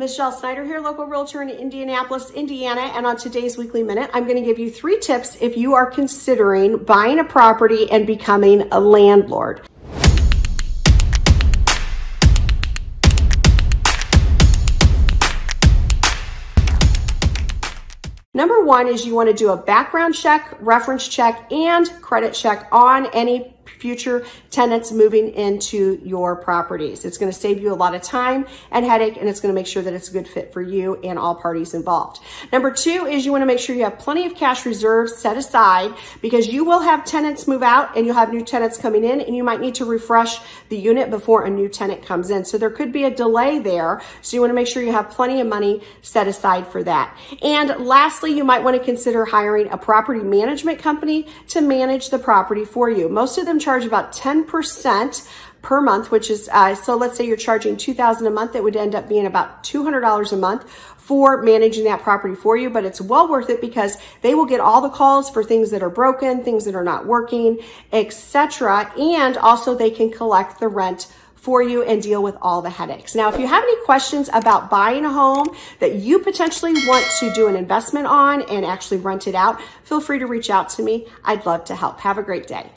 Michelle Snyder here, local realtor in Indianapolis, Indiana, and on today's Weekly Minute, I'm going to give you 3 tips if you are considering buying a property and becoming a landlord. Number 1 is you want to do a background check, reference check, and credit check on any future tenants moving into your properties. It's going to save you a lot of time and headache, and it's going to make sure that it's a good fit for you and all parties involved. Number 2 is you want to make sure you have plenty of cash reserves set aside, because you will have tenants move out and you'll have new tenants coming in, and you might need to refresh the unit before a new tenant comes in. So there could be a delay there. So you want to make sure you have plenty of money set aside for that. And lastly, you might want to consider hiring a property management company to manage the property for you. Most of them charge about 10% per month, which is, so let's say you're charging $2,000 a month, it would end up being about $200 a month for managing that property for you. But it's well worth it, because they will get all the calls for things that are broken, things that are not working, etc. And also they can collect the rent for you and deal with all the headaches. Now, if you have any questions about buying a home that you potentially want to do an investment on and actually rent it out, feel free to reach out to me. I'd love to help. Have a great day.